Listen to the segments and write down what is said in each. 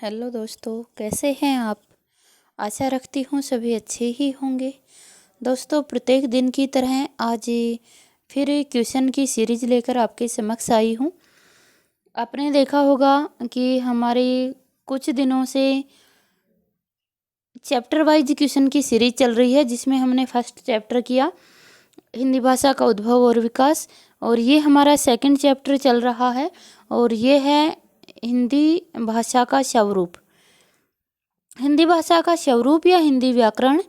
Hello दोस्तों, कैसे हैं आप। आशा रखती हूँ सभी अच्छे ही होंगे। दोस्तों, प्रत्येक दिन की तरह आज फिर क्वेश्चन की सीरीज लेकर आपके समक्ष आई हूँ। आपने देखा होगा कि हमारे कुछ दिनों से चैप्टर वाइज क्वेश्चन की सीरीज चल रही है, जिसमें हमने फर्स्ट चैप्टर किया हिंदी भाषा का उद्भव और विकास, और ये हमारा सेकंड चैप्टर चल रहा है और ये है हिंदी भाषा का स्वरूप। हिंदी भाषा का स्वरूप या हिंदी व्याकरण,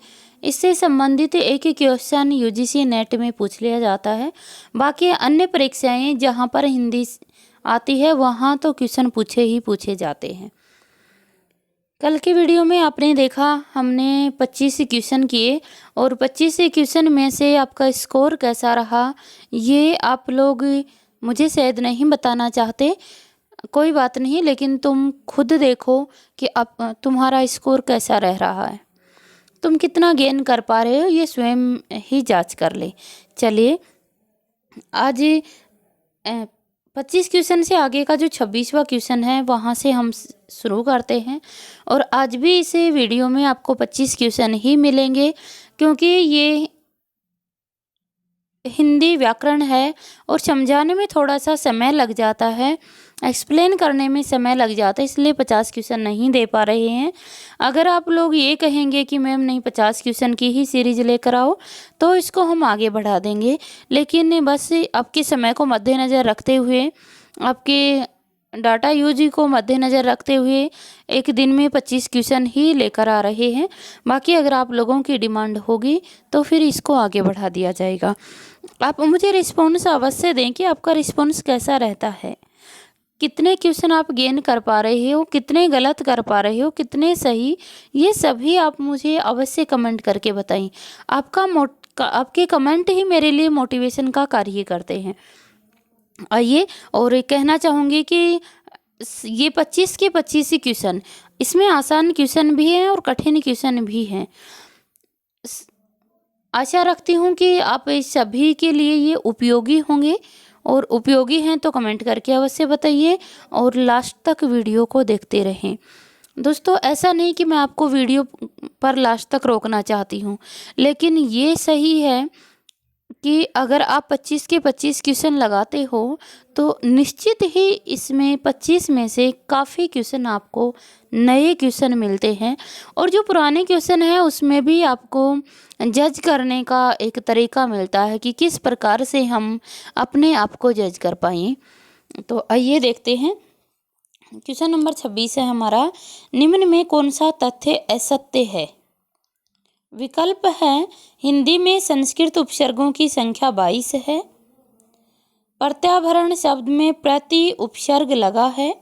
इससे संबंधित एक क्वेश्चन यूजीसी नेट में पूछ लिया जाता है। बाकी अन्य परीक्षाएं जहां पर हिंदी आती है वहां तो क्वेश्चन पूछे ही पूछे जाते हैं। कल की वीडियो में आपने देखा हमने 25 क्वेश्चन किए और 25 क्वेश्चन में से आपका स्कोर कैसा रहा ये आप लोग मुझे शायद नहीं बताना चाहते। कोई बात नहीं, लेकिन तुम खुद देखो कि अब तुम्हारा स्कोर कैसा रह रहा है, तुम कितना गेन कर पा रहे हो, ये स्वयं ही जांच कर ले। चलिए, आज 25 क्वेश्चन से आगे का जो 26वां क्वेश्चन है वहाँ से हम शुरू करते हैं। और आज भी इस वीडियो में आपको 25 क्वेश्चन ही मिलेंगे, क्योंकि ये हिंदी व्याकरण है और समझाने में थोड़ा सा समय लग जाता है, एक्सप्लेन करने में समय लग जाता है, इसलिए 50 क्वेश्चन नहीं दे पा रहे हैं। अगर आप लोग ये कहेंगे कि मैम नहीं 50 क्वेश्चन की ही सीरीज लेकर आओ, तो इसको हम आगे बढ़ा देंगे। लेकिन बस आपके समय को मद्देनज़र रखते हुए, आपके डाटा यूज को मद्देनज़र रखते हुए एक दिन में 25 क्वेश्चन ही लेकर आ रहे हैं। बाकी अगर आप लोगों की डिमांड होगी तो फिर इसको आगे बढ़ा दिया जाएगा। आप मुझे रिस्पॉन्स अवश्य दें कि आपका रिस्पॉन्स कैसा रहता है, कितने क्वेश्चन आप गेन कर पा रहे हो, कितने गलत कर पा रहे हो, कितने सही, ये सभी आप मुझे अवश्य कमेंट करके बताएं। आपके कमेंट ही मेरे लिए मोटिवेशन का कार्य करते हैं। आइए, और कहना चाहूँगी कि ये 25 के 25 ही क्वेश्चन, इसमें आसान क्वेश्चन भी हैं और कठिन क्वेश्चन भी हैं। आशा रखती हूँ कि आप इस सभी के लिए ये उपयोगी होंगे, और उपयोगी हैं तो कमेंट करके अवश्य बताइए और लास्ट तक वीडियो को देखते रहें। दोस्तों, ऐसा नहीं कि मैं आपको वीडियो पर लास्ट तक रोकना चाहती हूँ, लेकिन ये सही है कि अगर आप 25 के 25 क्वेश्चन लगाते हो तो निश्चित ही इसमें 25 में से काफ़ी क्वेश्चन आपको नए क्वेश्चन मिलते हैं, और जो पुराने क्वेश्चन हैं उसमें भी आपको जज करने का एक तरीका मिलता है कि किस प्रकार से हम अपने आप को जज कर पाएँ। तो आइए देखते हैं। क्वेश्चन नंबर 26 है हमारा, निम्न में कौन सा तथ्य असत्य है। विकल्प है हिंदी में संस्कृत उपसर्गों की संख्या 22 है, प्रत्याभरण शब्द में प्रति उपसर्ग लगा है,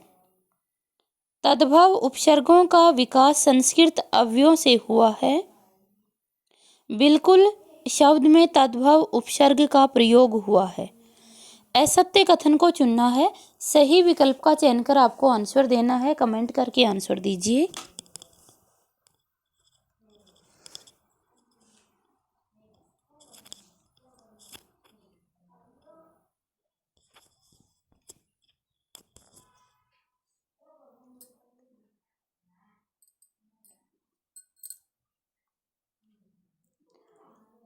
तद्भव उपसर्गों का विकास संस्कृत अव्ययों से हुआ है, बिल्कुल शब्द में तद्भव उपसर्ग का प्रयोग हुआ है। असत्य कथन को चुनना है, सही विकल्प का चयन कर आपको आंसर देना है। कमेंट करके आंसर दीजिए।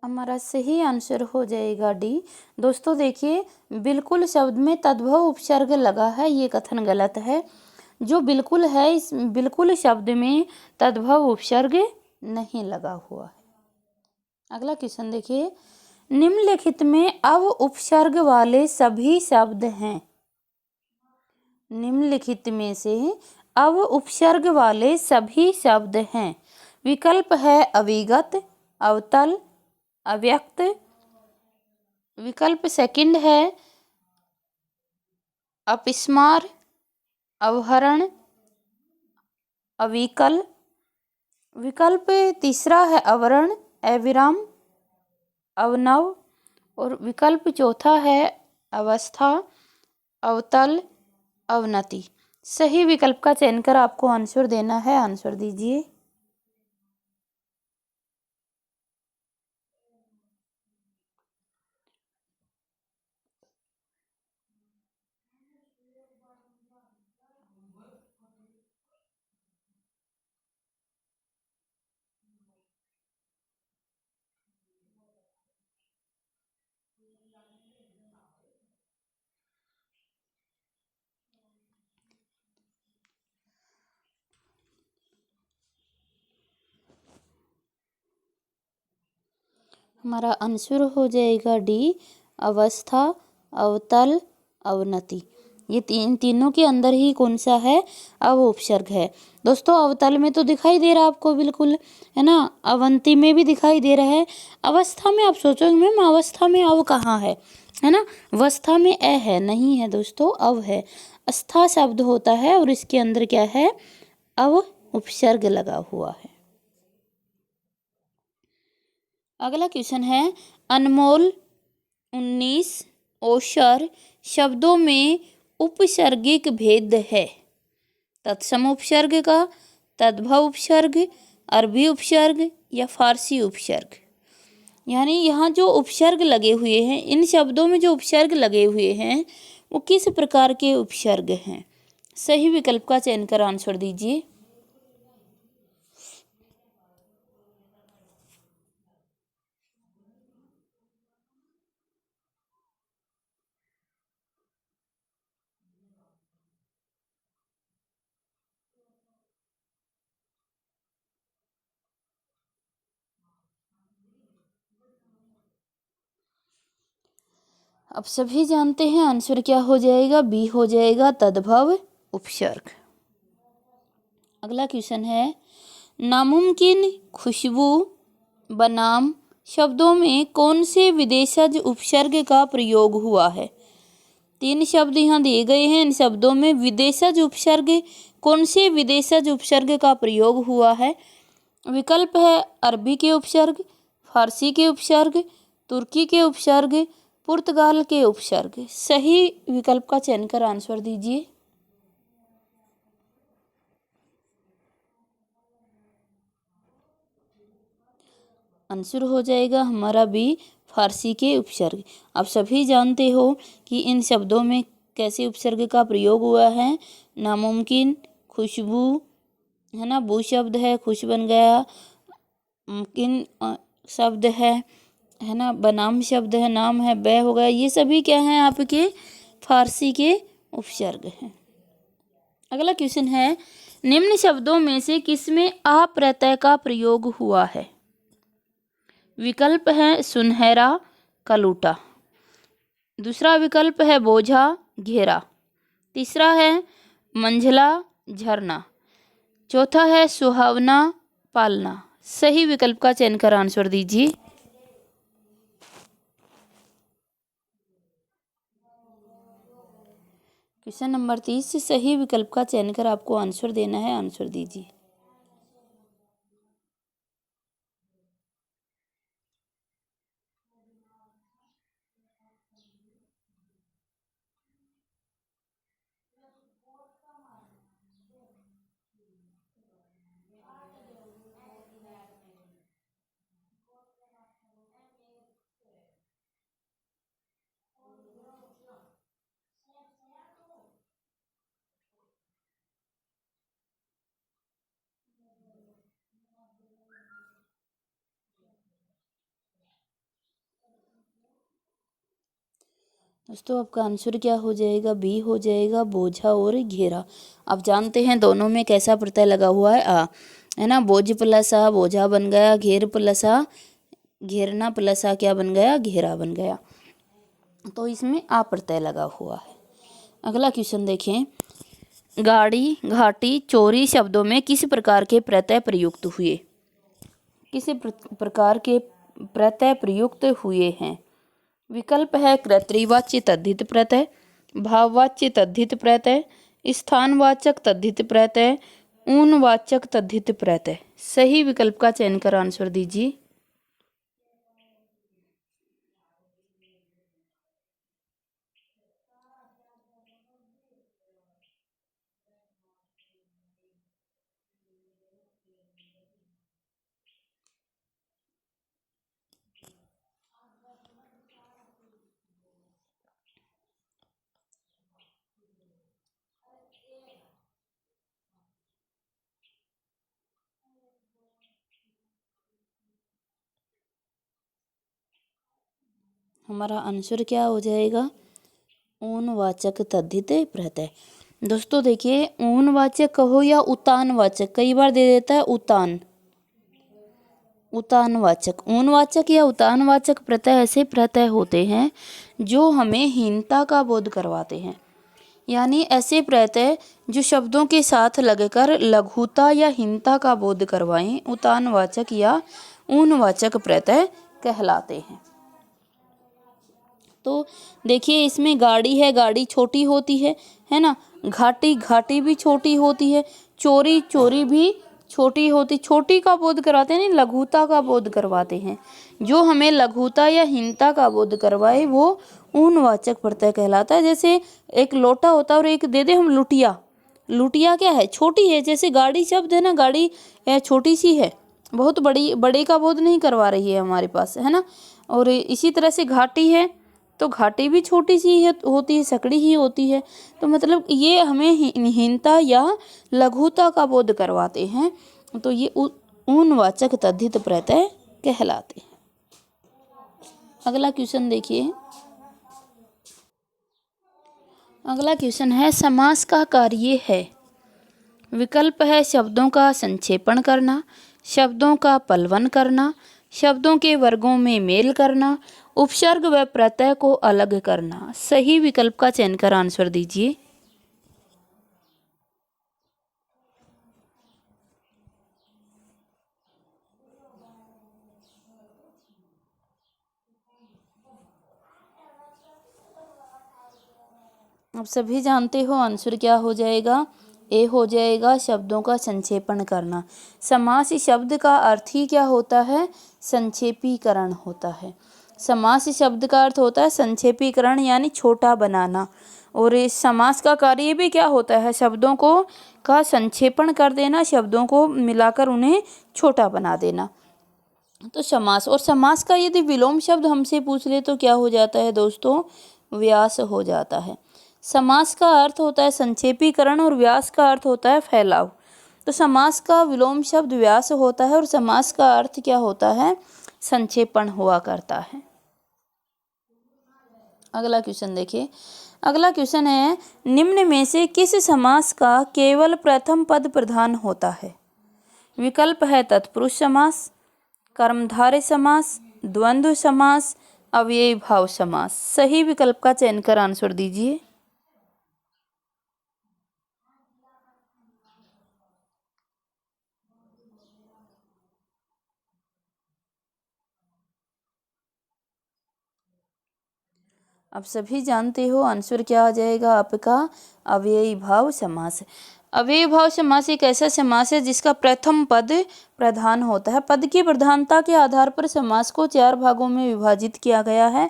हमारा सही आंसर हो जाएगा डी। दोस्तों देखिए, बिल्कुल शब्द में तद्भव उपसर्ग लगा है, ये कथन गलत है। जो बिल्कुल है, इस बिल्कुल शब्द में तद्भव उपसर्ग नहीं लगा हुआ है। अगला क्वेश्चन देखिए, निम्नलिखित में अव उपसर्ग वाले सभी शब्द हैं। निम्नलिखित में से अव उपसर्ग वाले सभी शब्द हैं। विकल्प है अविगत, अवतल, अव्यक्त। विकल्प सेकंड है अपस्मार, अवहरण, अविकल। विकल्प तीसरा है अवरण, अविराम, अवनव। और विकल्प चौथा है अवस्था, अवतल, अवनति। सही विकल्प का चयन कर आपको आंसर देना है। आंसर दीजिए। हमारा आंसर हो जाएगा डी, अवस्था, अवतल, अवनति। ये तीनों के अंदर ही कौन सा है, अव उपसर्ग है। दोस्तों अवतल में तो दिखाई दे रहा है आपको बिल्कुल, है ना, अवंती में भी दिखाई दे रहा है। अवस्था में आप सोचोगे मैम अवस्था में अव कहाँ है ना, अवस्था में ए है, नहीं है दोस्तों, अव है। अस्था शब्द होता है और इसके अंदर क्या है, अव उपसर्ग लगा हुआ है। अगला क्वेश्चन है, अनमोल 19 ओशर शब्दों में उपसर्गिक भेद है। तत्सम उपसर्ग का, तद्भव उपसर्ग, अरबी उपसर्ग या फारसी उपसर्ग। यानी यहाँ जो उपसर्ग लगे हुए हैं, इन शब्दों में जो उपसर्ग लगे हुए हैं वो किस प्रकार के उपसर्ग हैं। सही विकल्प का चयन कर आंसर दीजिए। अब सभी जानते हैं आंसर क्या हो जाएगा, बी हो जाएगा, तद्भव उपसर्ग। अगला क्वेश्चन है, नामुमकिन, खुशबू, बनाम शब्दों में कौन से विदेशज उपसर्ग का प्रयोग हुआ है। 3 शब्द यहाँ दिए गए हैं, इन शब्दों में विदेशज उपसर्ग, कौन से विदेशज उपसर्ग का प्रयोग हुआ है। विकल्प है अरबी के उपसर्ग, फारसी के उपसर्ग, तुर्की के उपसर्ग, पुर्तगाल के उपसर्ग। सही विकल्प का चयन कर आंसर दीजिए। आंसर हो जाएगा हमारा बी, फारसी के उपसर्ग। आप सभी जानते हो कि इन शब्दों में कैसे उपसर्ग का प्रयोग हुआ है। नामुमकिन, खुशबू, है ना, बू शब्द है, खुश बन गया, मुमकिन शब्द है ना, बनाम शब्द है, नाम है, बै हो गया। ये सभी क्या हैं, आपके फारसी के उपसर्ग हैं। अगला क्वेश्चन है, निम्न शब्दों में से किसमें आ प्रत्यय का प्रयोग हुआ है। विकल्प है सुनहरा, कलूटा। दूसरा विकल्प है बोझा, घेरा। तीसरा है मंझला, झरना। चौथा है सुहावना, पालना। सही विकल्प का चयन कर आंसर दीजिए। क्वेश्चन नंबर 30 से सही विकल्प का चयन कर आपको आंसर देना है, आंसर दीजिए। दोस्तों आपका आंसर क्या हो जाएगा, बी हो जाएगा, बोझा और घेरा। आप जानते हैं दोनों में कैसा प्रत्यय लगा हुआ है, आ, है ना। बोझ प्लस आ बोझा बन गया, घेर प्लस आ घेरना प्लस आ क्या बन गया, घेरा बन गया। तो इसमें आ प्रत्यय लगा हुआ है। अगला क्वेश्चन देखें, गाड़ी, घाटी, चोरी शब्दों में किस प्रकार के प्रत्यय प्रयुक्त हुए। किस प्रकार के प्रत्यय प्रयुक्त हुए हैं। विकल्प है कर्तृवाच्य तद्धित प्रत्यय, भाववाच्य तद्धित प्रत्यय, स्थानवाचक तद्धित प्रत्यय, ऊनवाचक तद्धित प्रत्यय। सही विकल्प का चयन कर आंसर दीजिए। हमारा आंसर क्या हो जाएगा, ऊनवाचक तद्धित प्रत्यय। दोस्तों देखिए, ऊनवाचक कहो या उतानवाचक, कई बार दे देता है उतान, उतानवाचक, ऊनवाचक या उतानवाचक प्रत्यय ऐसे प्रत्यय होते हैं जो हमें हीनता का बोध करवाते हैं। यानी ऐसे प्रत्यय जो शब्दों के साथ लगकर लघुता या हीनता का बोध करवाएं, उतानवाचक या ऊनवाचक प्रत्यय कहलाते हैं। तो देखिए इसमें गाड़ी है, गाड़ी छोटी होती है ना। घाटी, घाटी भी छोटी होती है। चोरी, चोरी भी छोटी होती, छोटी का बोध कराते हैं, नहीं लघुता का बोध करवाते हैं। जो हमें लघुता या हीनता का बोध करवाए वो ऊनवाचक प्रत्यय कहलाता है। जैसे एक लोटा होता है और एक दे दे हम लुटिया, लुटिया क्या है, छोटी है। जैसे गाड़ी शब्द है ना, गाड़ी छोटी सी है, बहुत बड़ी, बड़े का बोध नहीं करवा रही है हमारे पास, है ना। और इसी तरह से घाटी है तो घाटी भी छोटी सी है, होती है, सकड़ी ही होती है। तो मतलब ये हमें हीनता या लघुता का बोध करवाते हैं। तो ये ऊनवाचक तद्धित प्रत्यय कहलाते हैं। अगला क्वेश्चन देखिए। अगला क्वेश्चन है समास का कार्य है। विकल्प है शब्दों का संक्षेपण करना, शब्दों का पलवन करना, शब्दों के वर्गों में मेल करना, उपसर्ग व प्रत्यय को अलग करना। सही विकल्प का चयन कर आंसर दीजिए। आप सभी जानते हो आंसर क्या हो जाएगा। ए हो जाएगा, शब्दों का संक्षेपण करना। समास शब्द का अर्थ ही क्या होता है, संक्षेपीकरण होता है। समास शब्द का अर्थ होता है संक्षेपीकरण यानी छोटा बनाना। और इस समास का कार्य भी क्या होता है, शब्दों को का संक्षेपण कर देना, शब्दों को मिलाकर उन्हें छोटा बना देना। तो समास, और समास का यदि विलोम शब्द हमसे पूछ ले तो क्या हो जाता है दोस्तों, व्यास हो जाता है। समास का अर्थ होता है संक्षेपीकरण और व्यास का अर्थ होता है फैलाव। तो समास का विलोम शब्द व्यास होता है और समास का अर्थ क्या होता है, संक्षेपण हुआ करता है। अगला क्वेश्चन देखिए। अगला क्वेश्चन है निम्न में से किस समास का केवल प्रथम पद प्रधान होता है। विकल्प है तत्पुरुष समास, कर्मधारय समास, द्वंद्व समास, अव्ययी भाव समास। सही विकल्प का चयन कर आंसर दीजिए। आप सभी जानते हो आंसर क्या आ जाएगा आपका, अव्ययी भाव समास। अव्ययी भाव समास एक ऐसा समास है जिसका प्रथम पद प्रधान होता है। पद की प्रधानता के आधार पर समास को 4 भागों में विभाजित किया गया है।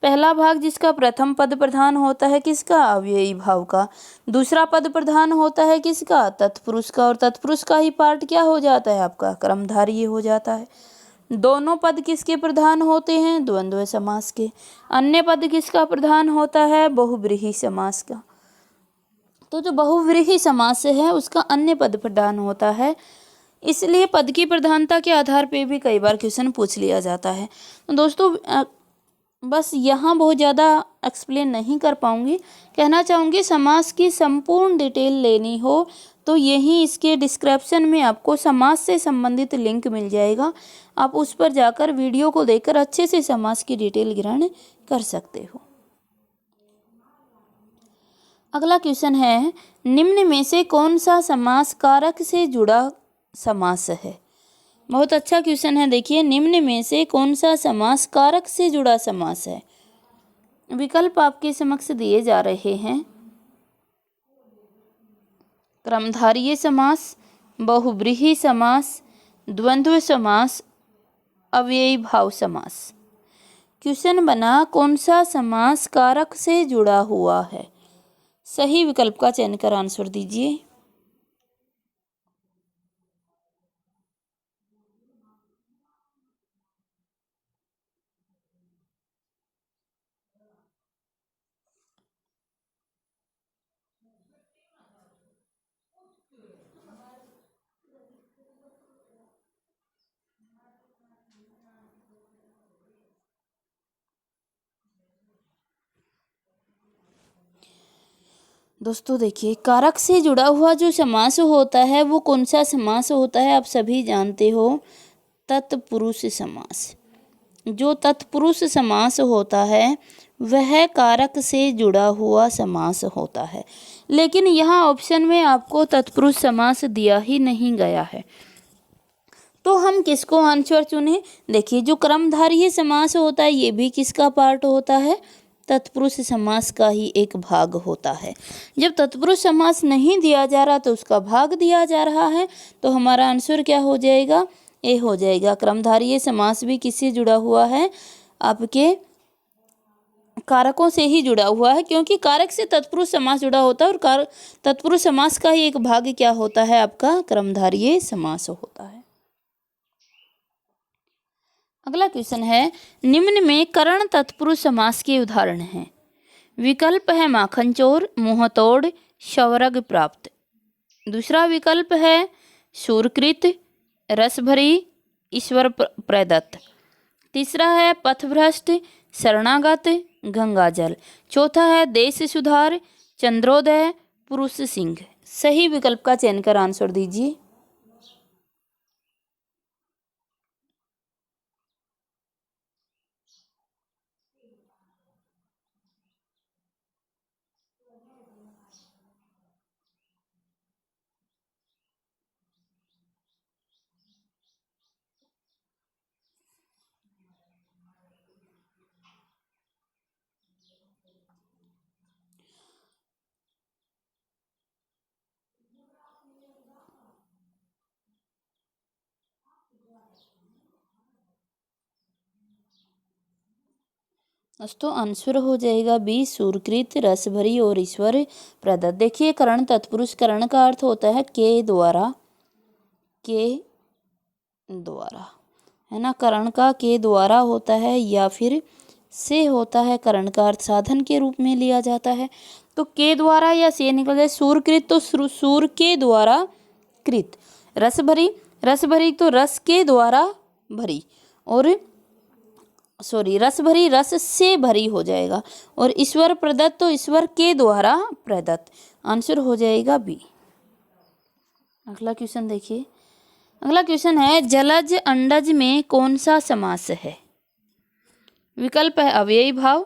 पहला भाग जिसका प्रथम पद प्रधान होता है किसका, अव्ययी भाव का। दूसरा पद प्रधान होता है किसका, तत्पुरुष का। और तत्पुरुष का ही पार्ट क्या हो जाता है आपका, कर्मधारय हो जाता है। दोनों पद किसके प्रधान होते हैं, द्वंद्व समास के। अन्य पद किसका प्रधान होता है, बहुव्रीहि समास का। तो जो बहुव्रीहि समास है उसका अन्य पद प्रधान होता है। इसलिए पद की प्रधानता के आधार पे भी कई बार क्वेश्चन पूछ लिया जाता है। तो दोस्तों बस यहाँ बहुत ज़्यादा एक्सप्लेन नहीं कर पाऊँगी। कहना चाहूँगी समास की संपूर्ण डिटेल लेनी हो तो यहीं इसके डिस्क्रिप्शन में आपको समास से संबंधित लिंक मिल जाएगा। आप उस पर जाकर वीडियो को देखकर अच्छे से समास की डिटेल ग्रहण कर सकते हो। अगला क्वेश्चन है निम्न में से कौन सा समास कारक से जुड़ा समास है। बहुत अच्छा क्वेश्चन है। देखिए निम्न में से कौन सा समास कारक से जुड़ा समास है। विकल्प आपके समक्ष दिए जा रहे हैं। कर्मधारय समास, बहुव्रीहि समास, द्वंद्व समास, अव्ययी भाव समास। क्वेश्चन बना कौन सा समास कारक से जुड़ा हुआ है। सही विकल्प का चयन कर आंसर दीजिए। दोस्तों देखिए कारक से जुड़ा हुआ जो समास होता है वो कौन सा समास होता है, आप सभी जानते हो तत्पुरुष समास। जो तत्पुरुष समास होता है वह कारक से जुड़ा हुआ समास होता है, लेकिन यहाँ ऑप्शन में आपको तत्पुरुष समास दिया ही नहीं गया है, तो हम किसको आंसर चुने? देखिए, जो क्रमधारय समास होता है ये भी किसका पार्ट होता है? तत्पुरुष समास का ही एक भाग होता है। जब तत्पुरुष समास नहीं दिया जा रहा तो उसका भाग दिया जा रहा है, तो हमारा आंसर क्या हो जाएगा? ए हो जाएगा। क्रमधारय समास भी किससे जुड़ा हुआ है? आपके कारकों से ही जुड़ा हुआ है, क्योंकि कारक से तत्पुरुष समास जुड़ा होता है और तत्पुरुष समास का ही एक भाग क्या होता है? आपका क्रमधारय समास होता है। अगला क्वेश्चन है, निम्न में करण तत्पुरुष समास के उदाहरण हैं। विकल्प है माखन चोर, मुंह तोड़, शौरग प्राप्त। दूसरा विकल्प है शूरकृत, रसभरी, ईश्वर प्रदत्त। तीसरा है पथभ्रष्ट, शरणागत, गंगाजल। चौथा है देश सुधार, चंद्रोदय, पुरुष सिंह। सही विकल्प का चयन कर आंसर दीजिए। दोस्तों आंसर हो जाएगा बी, शूरकृत, रसभरी और ईश्वर प्रदत्त। देखिए, करण तत्पुरुष, करण का अर्थ होता है के द्वारा, है ना। करण का के द्वारा होता है या फिर से होता है। करण का अर्थ साधन के रूप में लिया जाता है, तो के द्वारा या से निकल जाए। शूरकृत तो सूर के द्वारा कृत, रसभरी तो रस के द्वारा भरी, और रस भरी रस से भरी हो जाएगा। और ईश्वर प्रदत्त तो ईश्वर के द्वारा प्रदत्त। आंसर हो जाएगा बी। अगला क्वेश्चन देखिए। अगला क्वेश्चन है, जलज अंडज में कौन सा समास है? विकल्प है अव्ययी भाव,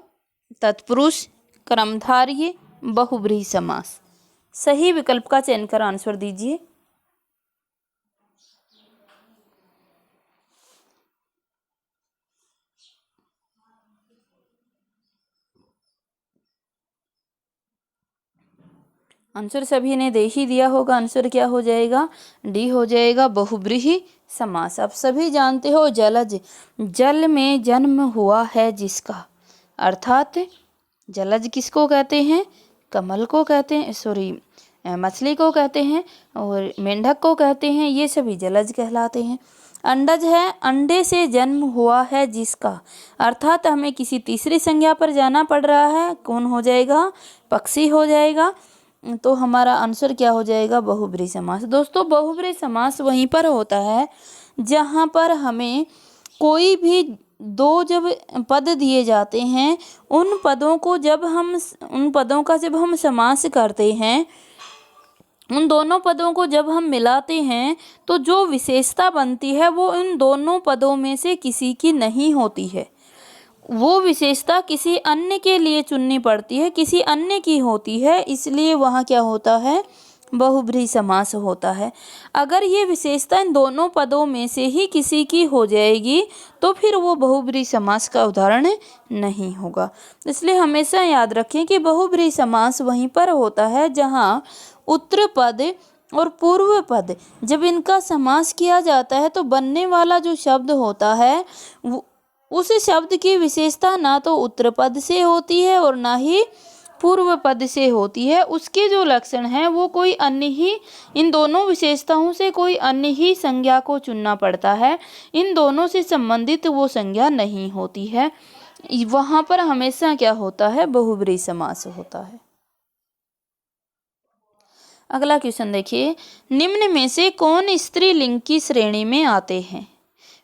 तत्पुरुष, क्रमधारय, बहुब्रीहि समास। सही विकल्प का चयन कर आंसर दीजिए। आंसर सभी ने दे ही दिया होगा। आंसर क्या हो जाएगा? डी हो जाएगा, बहुब्रीहि समास। आप सभी जानते हो जलज, जल में जन्म हुआ है जिसका, अर्थात जलज किसको कहते हैं? कमल को कहते हैं, मछली को कहते हैं, और मेंढक को कहते हैं, ये सभी जलज कहलाते हैं। अंडज है, अंडे से जन्म हुआ है जिसका, अर्थात हमें किसी तीसरी संज्ञा पर जाना पड़ रहा है। कौन हो जाएगा? पक्षी हो जाएगा। तो हमारा आंसर क्या हो जाएगा? बहुब्रीहि समास। दोस्तों, बहुब्रीहि समास वहीं पर होता है जहाँ पर हमें कोई भी दो जब पद दिए जाते हैं, उन पदों का जब हम समास करते हैं, उन दोनों पदों को जब हम मिलाते हैं, तो जो विशेषता बनती है वो इन दोनों पदों में से किसी की नहीं होती है। वो विशेषता किसी अन्य के लिए चुननी पड़ती है, किसी अन्य की होती है, इसलिए वहाँ क्या होता है? बहुब्रीहि समास होता है। अगर ये विशेषता इन दोनों पदों में से ही किसी की हो जाएगी तो फिर वो बहुब्रीहि समास का उदाहरण नहीं होगा। इसलिए हमेशा याद रखें कि बहुब्रीहि समास वहीं पर होता है जहाँ उत्तर पद और पूर्व पद, जब इनका समास किया जाता है तो बनने वाला जो शब्द होता है उस शब्द की विशेषता ना तो उत्तर पद से होती है और ना ही पूर्व पद से होती है। उसके जो लक्षण हैं वो कोई अन्य ही, इन दोनों विशेषताओं से कोई अन्य ही संज्ञा को चुनना पड़ता है। इन दोनों से संबंधित वो संज्ञा नहीं होती है। वहाँ पर हमेशा क्या होता है? बहुब्रीहि समास होता है। अगला क्वेश्चन देखिए, निम्न में से कौन स्त्रीलिंग की श्रेणी में आते हैं?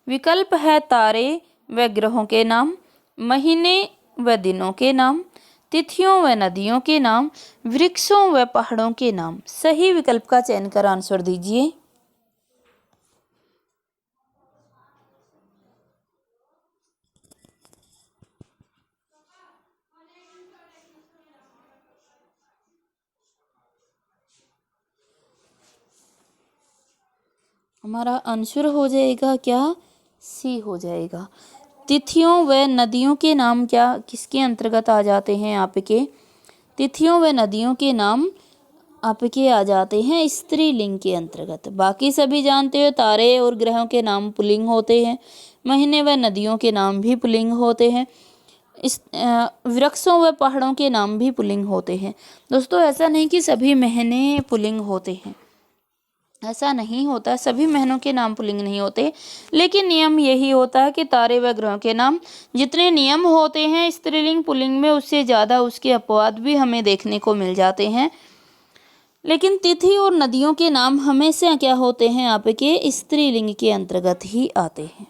विकल्प है तारे व ग्रहों के नाम, महीने व दिनों के नाम, तिथियों व नदियों के नाम, वृक्षों व पहाड़ों के नाम। सही विकल्प का चयन कर आंसर दीजिए। हमारा आंसर हो जाएगा क्या, सी हो जाएगा। तिथियों व नदियों के नाम क्या किसके अंतर्गत आ जाते हैं आपके, तिथियों व नदियों के नाम आपके आ जाते हैं स्त्रीलिंग के अंतर्गत। बाकी सभी जानते हो तारे और ग्रहों के नाम पुल्लिंग होते हैं, महीने व नदियों के नाम भी पुल्लिंग होते हैं, इस वृक्षों व पहाड़ों के नाम भी पुल्लिंग होते हैं। दोस्तों ऐसा नहीं कि सभी महीने पुल्लिंग होते हैं, ऐसा नहीं होता, सभी महीनों के नाम पुल्लिंग नहीं होते, लेकिन नियम यही होता है कि तारे व ग्रहों के नाम जितने नियम होते हैं स्त्रीलिंग पुल्लिंग में, उससे ज़्यादा उसके अपवाद भी हमें देखने को मिल जाते हैं। लेकिन तिथि और नदियों के नाम हमेशा क्या होते हैं आपके स्त्रीलिंग के अंतर्गत ही आते हैं।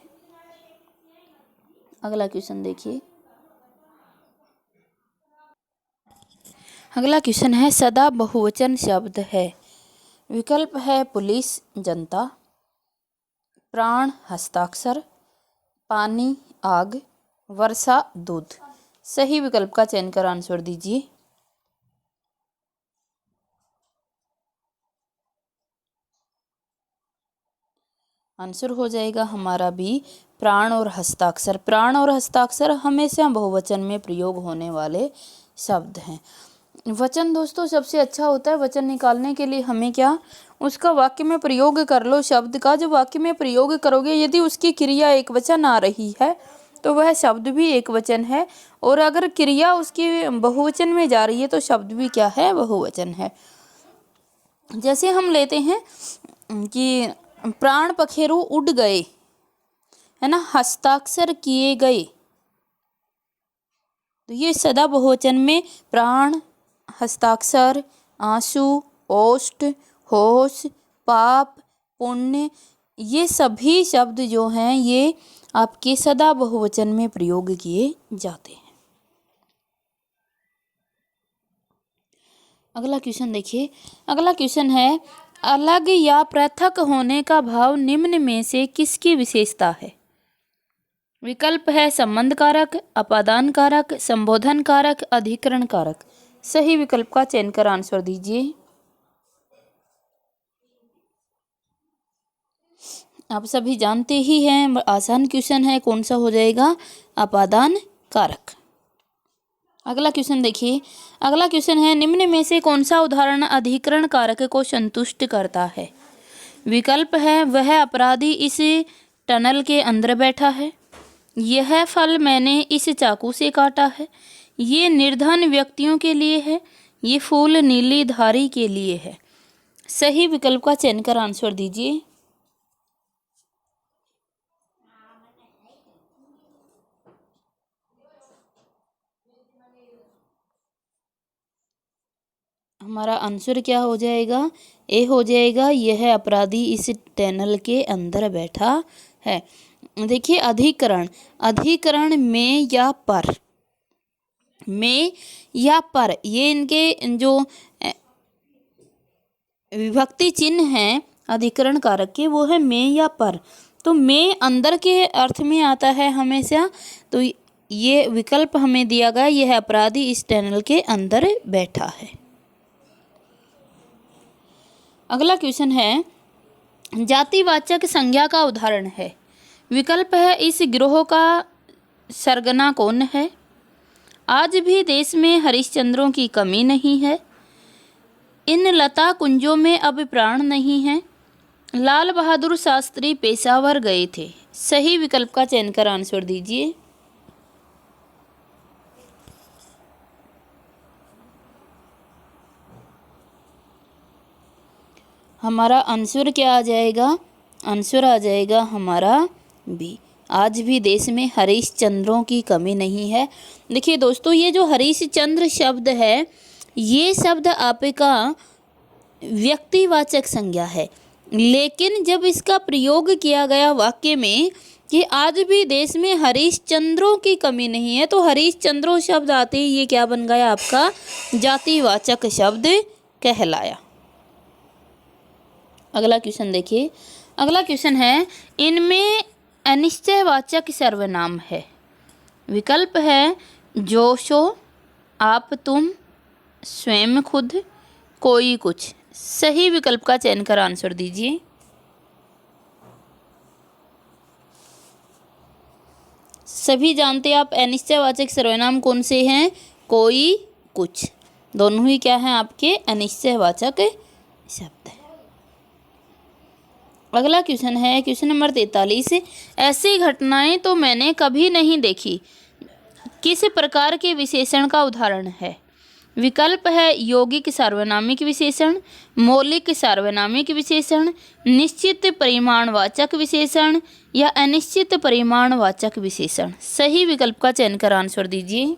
अगला क्वेश्चन देखिए। अगला क्वेश्चन है सदा बहुवचन शब्द है। विकल्प है पुलिस जनता, प्राण हस्ताक्षर, पानी आग, वर्षा दूध। सही विकल्प का चयन कर आंसर दीजिए। आंसर हो जाएगा हमारा बी, प्राण और हस्ताक्षर। प्राण और हस्ताक्षर हमेशा बहुवचन में प्रयोग होने वाले शब्द हैं। वचन दोस्तों सबसे अच्छा होता है, वचन निकालने के लिए हमें क्या, उसका वाक्य में प्रयोग कर लो शब्द का। जब वाक्य में प्रयोग करोगे यदि उसकी क्रिया एक वचन आ रही है तो वह शब्द भी एक वचन है, और अगर क्रिया उसकी बहुवचन में जा रही है तो शब्द भी क्या है, बहुवचन है। जैसे हम लेते हैं कि प्राण पखेरु उड़ गए, है ना, हस्ताक्षर किए गए, तो ये सदा बहुवचन में प्राण, हस्ताक्षर, आंसू, ओष्ठ, होश, पाप, पुण्य, ये सभी शब्द जो हैं ये आपके सदा बहुवचन में प्रयोग किए जाते हैं। अगला क्वेश्चन देखिए। अगला क्वेश्चन है अलग या पृथक होने का भाव निम्न में से किसकी विशेषता है। विकल्प है संबंध कारक, अपादान कारक, संबोधन कारक, अधिकरण कारक। सही विकल्प का चयन कर आंसर दीजिए। आप सभी जानते ही हैं, आसान क्वेश्चन है, कौन सा हो जाएगा, अपादान कारक। अगला क्वेश्चन देखिए। अगला क्वेश्चन है निम्न में से कौन सा उदाहरण अधिकरण कारक को संतुष्ट करता है। विकल्प है वह अपराधी इस टनल के अंदर बैठा है, यह फल मैंने इस चाकू से काटा है, ये निर्धन व्यक्तियों के लिए है, ये फूल नीली धारी के लिए है। सही विकल्प का चयन कर आंसर दीजिए। हमारा आंसर क्या हो जाएगा, ए हो जाएगा, यह अपराधी इस टनल के अंदर बैठा है। देखिए अधिकरण, अधिकरण में या पर, में या पर, ये इनके जो विभक्ति चिन्ह हैं अधिकरण कारक के वो है में या पर। तो में अंदर के अर्थ में आता है हमेशा, तो ये विकल्प हमें दिया गया, यह अपराधी इस टनल के अंदर बैठा है। अगला क्वेश्चन है जातिवाचक संज्ञा का उदाहरण है। विकल्प है इस गिरोह का सरगना कौन है, आज भी देश में हरिश्चंद्रों की कमी नहीं है, इन लता कुंजों में अब प्राण नहीं है, लाल बहादुर शास्त्री पेशावर गए थे। सही विकल्प का चयन कर आंसर दीजिए। हमारा आंसर क्या आ जाएगा, आंसर आ जाएगा हमारा बी, आज भी देश में हरिश्चंद्रों की कमी नहीं है। देखिए दोस्तों ये जो हरिश्चंद्र शब्द है ये शब्द आपका व्यक्तिवाचक संज्ञा है, लेकिन जब इसका प्रयोग किया गया वाक्य में कि आज भी देश में हरिश्चंद्रों की कमी नहीं है, तो हरिश्चंद्रों शब्द आते ही ये क्या बन गया, आपका जातिवाचक शब्द कहलाया। अगला क्वेश्चन देखिए। अगला क्वेश्चन है इनमें अनिश्चयवाचक सर्वनाम है। विकल्प है जो सो, आप तुम, स्वयं खुद, कोई कुछ। सही विकल्प का चयन कर आंसर दीजिए। सभी जानते हैं आप अनिश्चयवाचक सर्वनाम कौन से हैं? कोई, कुछ, दोनों ही क्या हैं आपके अनिश्चयवाचक शब्द हैं। अगला क्वेश्चन है क्वेश्चन नंबर 43। ऐसी घटनाएं तो मैंने कभी नहीं देखी, किस प्रकार के विशेषण का उदाहरण है? विकल्प है यौगिक सार्वनामिक विशेषण, मौलिक सार्वनामिक विशेषण, निश्चित परिमाणवाचक विशेषण या अनिश्चित परिमाणवाचक विशेषण। सही विकल्प का चयन कर आंसर दीजिए।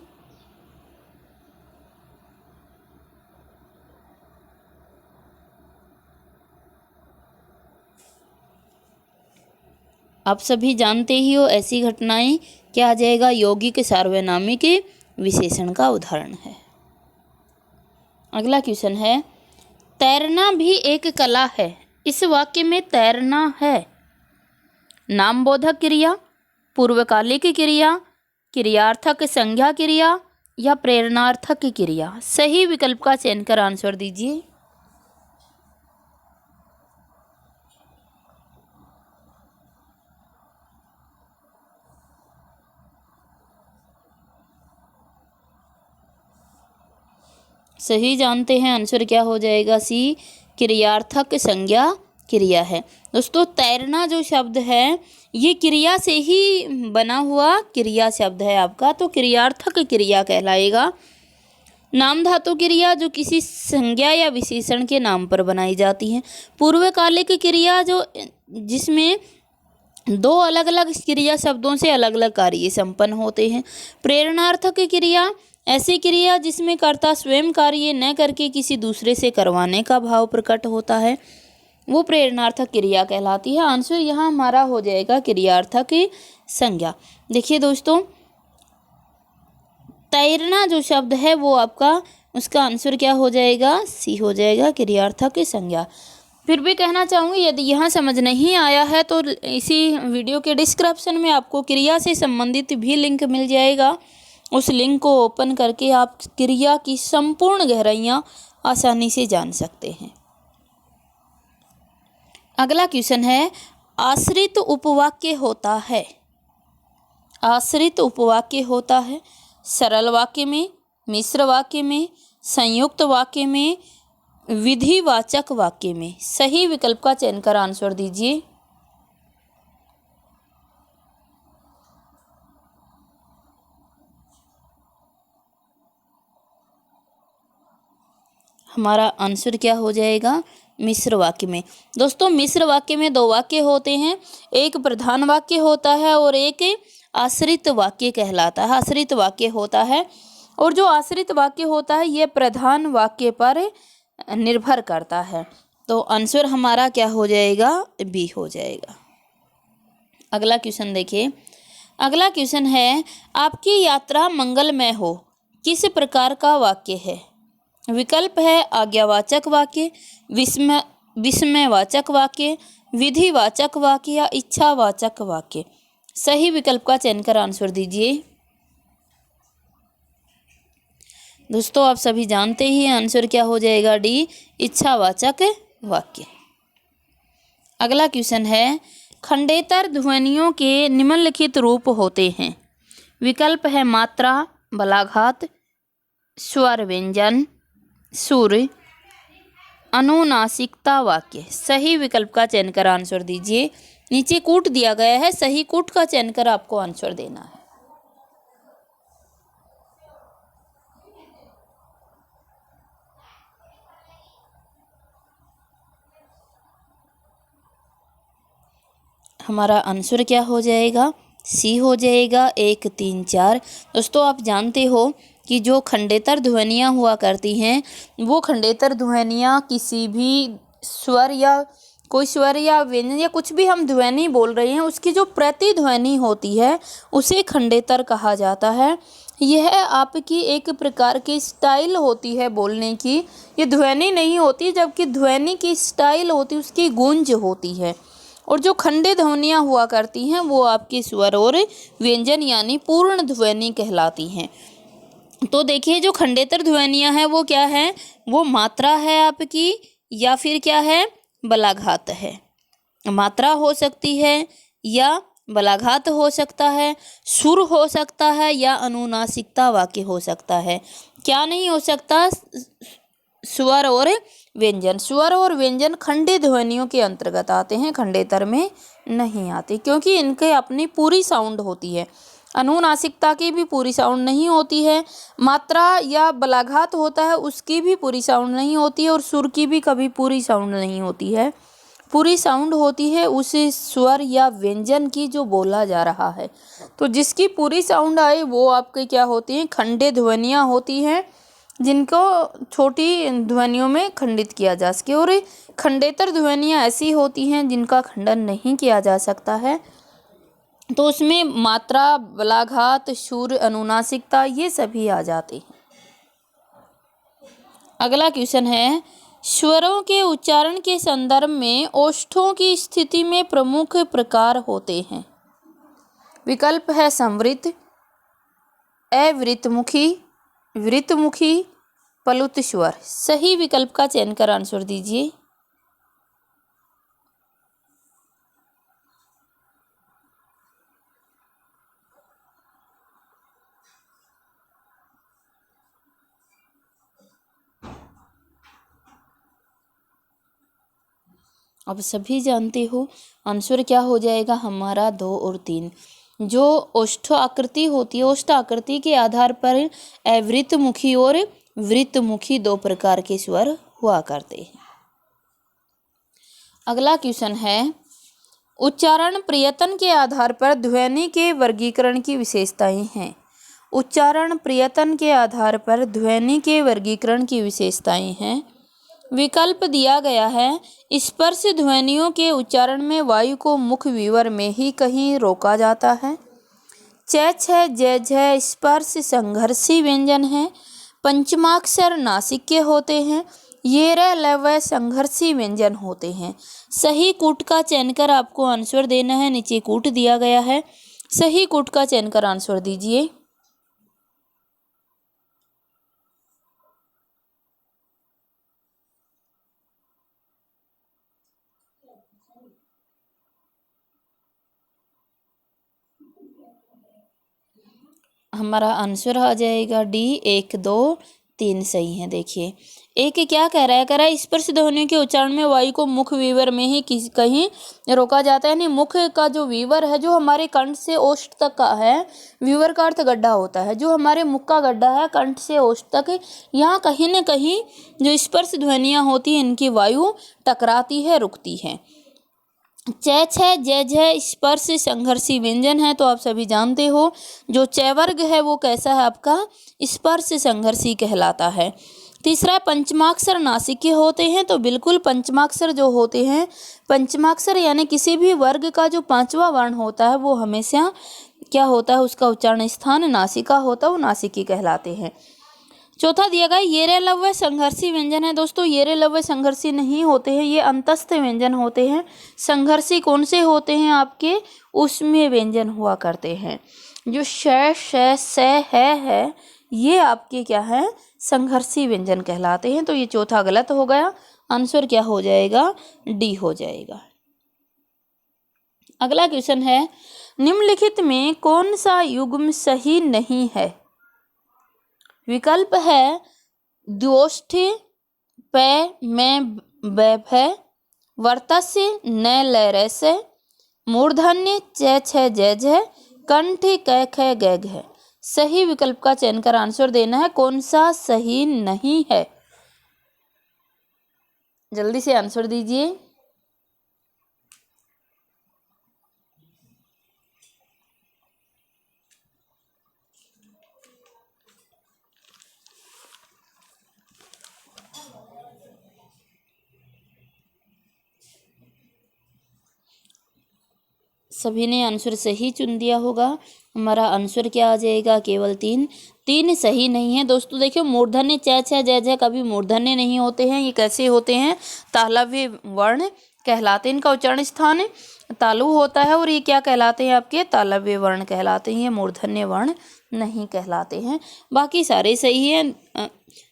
आप सभी जानते ही हो ऐसी घटनाएं क्या आ जाएगा? यौगिक सार्वनामिक विशेषण का उदाहरण है। अगला क्वेश्चन है तैरना भी एक कला है, इस वाक्य में तैरना है नामबोधक क्रिया, पूर्वकालिक क्रिया, क्रियार्थक संज्ञा क्रिया या प्रेरणार्थक क्रिया। सही विकल्प का चयन कर आंसर दीजिए। सही जानते हैं आंसर क्या हो जाएगा? सी, क्रियार्थक संज्ञा क्रिया है। दोस्तों तैरना जो शब्द है ये क्रिया से ही बना हुआ क्रिया शब्द है आपका, तो क्रियार्थक क्रिया कहलाएगा। नाम धातु क्रिया जो किसी संज्ञा या विशेषण के नाम पर बनाई जाती है। पूर्वकालिक क्रिया जो जिसमें दो अलग अलग क्रिया शब्दों से अलग अलग कार्य संपन्न होते हैं। प्रेरणार्थक क्रिया ऐसी क्रिया जिसमें कर्ता स्वयं कार्य न करके किसी दूसरे से करवाने का भाव प्रकट होता है, वो प्रेरणार्थक क्रिया कहलाती है। आंसर यहाँ हमारा हो जाएगा क्रियार्थक संज्ञा। देखिए दोस्तों तैरना जो शब्द है वो आपका उसका आंसर क्या हो जाएगा? सी हो जाएगा, क्रियार्थक संज्ञा। फिर भी कहना चाहूँगी यदि यहाँ समझ नहीं आया है तो इसी वीडियो के डिस्क्रिप्शन में आपको क्रिया से संबंधित भी लिंक मिल जाएगा। उस लिंक को ओपन करके आप क्रिया की संपूर्ण गहराइयाँ आसानी से जान सकते हैं। अगला क्वेश्चन है आश्रित उपवाक्य होता है। आश्रित उपवाक्य होता है सरल वाक्य में, मिश्र वाक्य में, संयुक्त वाक्य में, विधिवाचक वाक्य में। सही विकल्प का चयन कर आंसर दीजिए। हमारा आंसर क्या हो जाएगा? मिश्र वाक्य में। दोस्तों मिश्र वाक्य में दो वाक्य होते हैं, एक प्रधान वाक्य होता है और एक आश्रित वाक्य कहलाता है। आश्रित वाक्य होता है और जो आश्रित वाक्य होता है ये प्रधान वाक्य पर निर्भर करता है। तो आंसर हमारा क्या हो जाएगा? बी हो जाएगा। अगला क्वेश्चन देखिए। अगला क्वेश्चन है आपकी यात्रा मंगलमय हो, किस प्रकार का वाक्य है? विकल्प है आज्ञावाचक वाक्य, विस्मयवाचक वाक्य, विधिवाचक वाक्य या इच्छावाचक वाक्य। सही विकल्प का चयन कर आंसर दीजिए। दोस्तों आप सभी जानते ही आंसर क्या हो जाएगा? डी, इच्छावाचक वाक्य। अगला क्वेश्चन है खंडेतर ध्वनियों के निम्नलिखित रूप होते हैं। विकल्प है मात्रा, बलाघात, स्वर व्यंजन, सुर, अनुनासिकता वाक्य। सही विकल्प का चयन कर आंसर दीजिए। नीचे कूट दिया गया है, सही कूट का चयन कर आपको आंसर देना है। हमारा आंसर क्या हो जाएगा? सी हो जाएगा, 1, 3, 4। दोस्तों आप जानते हो कि जो खंडेतर ध्वनियाँ हुआ करती हैं वो खंडेतर ध्वनियाँ किसी भी स्वर या कोई स्वर या व्यंजन या कुछ भी हम ध्वनि बोल रहे हैं उसकी जो प्रतिध्वनि होती है उसे खंडेतर कहा जाता है। यह आपकी एक प्रकार की स्टाइल होती है बोलने की, ये ध्वनि नहीं होती, जबकि ध्वनि की स्टाइल होती उसकी गूंज होती है। और जो खंडे ध्वनियाँ हुआ करती हैं वो आपके स्वर और व्यंजन यानी पूर्ण ध्वनि कहलाती हैं। तो देखिए जो खंडेतर ध्वनियाँ हैं वो क्या है? वो मात्रा है आपकी या फिर क्या है? बलाघात है। मात्रा हो सकती है या बलाघात हो सकता है, सुर हो सकता है या अनुनासिकता वाक्य हो सकता है। क्या नहीं हो सकता? स्वर और व्यंजन। स्वर और व्यंजन खंडे ध्वनियों के अंतर्गत आते हैं, खंडेतर में नहीं आते, क्योंकि इनके अपनी पूरी साउंड होती है। अनुनासिकता की भी पूरी साउंड नहीं होती है, मात्रा या बलाघात होता है उसकी भी पूरी साउंड नहीं होती है, और सुर की भी कभी पूरी साउंड नहीं होती है। पूरी साउंड होती है उस स्वर या व्यंजन की जो बोला जा रहा है। तो जिसकी पूरी साउंड आए वो आपके क्या होती हैं? खंडे ध्वनियाँ होती हैं, जिनको छोटी ध्वनियों में खंडित किया जा सके। और खंडेतर ध्वनियाँ ऐसी होती हैं जिनका खंडन नहीं किया जा सकता है, तो उसमें मात्रा, बलाघात, सुर, अनुनासिकता ये सभी आ जाते हैं। अगला क्वेश्चन है, स्वरों के उच्चारण के संदर्भ में ओष्ठों की स्थिति में प्रमुख प्रकार होते हैं। विकल्प है संवृत, अवृतमुखी, वृतमुखी, प्लुत स्वर। सही विकल्प का चयन कर आंसर दीजिए। अब सभी जानते हो आंसर क्या हो जाएगा हमारा? 2 और 3। जो ओष्ठ आकृति होती है, ओष्ठ आकृति के आधार पर अवृतमुखी और वृतमुखी 2 प्रकार के स्वर हुआ करते हैं। अगला क्वेश्चन है, उच्चारण प्रयत्न के आधार पर ध्वनि के वर्गीकरण की विशेषताएं हैं। उच्चारण प्रयत्न के आधार पर ध्वनि के वर्गीकरण की विशेषताएं हैं। विकल्प दिया गया है, स्पर्श ध्वनियों के उच्चारण में वायु को मुख विवर में ही कहीं रोका जाता है। च, छ, ज, झ स्पर्श संघर्षी व्यंजन है। पंचमाक्षर नासिक्य होते हैं। ये र, ल, व संघर्षी व्यंजन होते हैं। सही कूट का चयन कर आपको आंसर देना है। नीचे कूट दिया गया है, सही कूट का चयन कर आंसर दीजिए। हमारा आंसर आ जाएगा डी। 1, 2, 3 सही है। देखिए एक क्या कह रहा है? कह रहा है स्पर्श ध्वनियों के उच्चारण में वायु को मुख विवर में ही कहीं रोका जाता है। यानी मुख का जो विवर है, जो हमारे कंठ से ओष्ठ तक का है, विवर का अर्थ गड्ढा होता है, जो हमारे मुख का गड्ढा है कंठ से ओष्ठ तक, यहाँ कहीं न कहीं जो स्पर्श ध्वनियाँ होती हैं इनकी वायु टकराती है, रुकती है। च, छ, ज, झ स्पर्श संघर्षी व्यंजन है, तो आप सभी जानते हो जो च वर्ग है वो कैसा है? आपका स्पर्श संघर्षी कहलाता है। तीसरा, पंचमाक्षर नासिक्य होते हैं, तो बिल्कुल पंचमाक्षर जो होते हैं, पंचमाक्षर यानी किसी भी वर्ग का जो 5वां वर्ण होता है वो हमेशा क्या होता है? उसका उच्चारण स्थान नासिका होता है, वो नासिकी कहलाते हैं। चौथा दिया गया ये रे लव्य संघर्षी व्यंजन है। दोस्तों ये रे लव्य संघर्षी नहीं होते हैं, ये अंतस्थ व्यंजन होते हैं। संघर्षी कौन से होते हैं? आपके उसमें व्यंजन हुआ करते हैं। जो श है ये आपके क्या है? संघर्षी व्यंजन कहलाते हैं। तो ये चौथा गलत हो गया, आंसर क्या हो जाएगा? डी हो जाएगा। अगला क्वेश्चन है, निम्नलिखित में कौन सा युग्म सही नहीं है? विकल्प है द्वोष्ठी, प, में, बै, वर्तस्य, न, ल, रस्य, मूर्धन्य, च, छ, ज, झ, कंठ, क, ख, ग, घ। सही विकल्प का चयन कर आंसर देना है। कौन सा सही नहीं है? जल्दी से आंसर दीजिए। सभी ने आंसर सही चुन दिया होगा। हमारा आंसर क्या आ जाएगा? केवल 3। 3 सही नहीं है। दोस्तों देखिए मूर्धन्य च, छ, ज, झ कभी मूर्धन्य नहीं होते हैं। ये कैसे होते हैं? तालव्य वर्ण कहलाते हैं। इनका उच्चारण स्थान तालु होता है, और ये क्या कहलाते हैं? आपके तालव्य वर्ण कहलाते हैं। ये मूर्धन्य वर्ण नहीं कहलाते हैं। बाकी सारे सही हैं।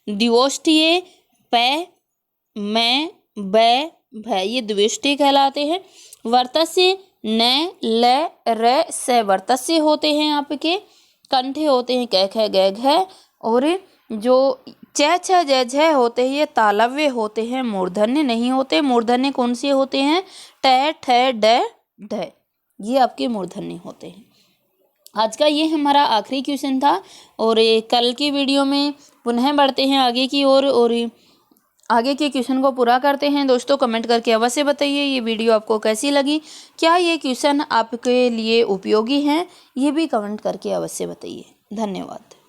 द्विष्ठीय, प, में, बै, भय ये द्विष्ठीय कहलाते हैं। वर्तस्य, न, ल, र, से वर्तस्य होते हैं आपके, कंठे होते हैं क, ख, ग, घ, और जो च, छ, ज, झ होते हैं ये तालव्य होते हैं, मूर्धन्य नहीं होते। मूर्धन्य कौन से होते हैं? ट, ठ, ड, ढ, ये आपके मूर्धन्य होते हैं। आज का ये हमारा आखिरी क्वेश्चन था और कल की वीडियो में पुनः बढ़ते हैं आगे की ओर और आगे के क्वेश्चन को पूरा करते हैं। दोस्तों कमेंट करके अवश्य बताइए ये वीडियो आपको कैसी लगी, क्या ये क्वेश्चन आपके लिए उपयोगी हैं, ये भी कमेंट करके अवश्य बताइए। धन्यवाद।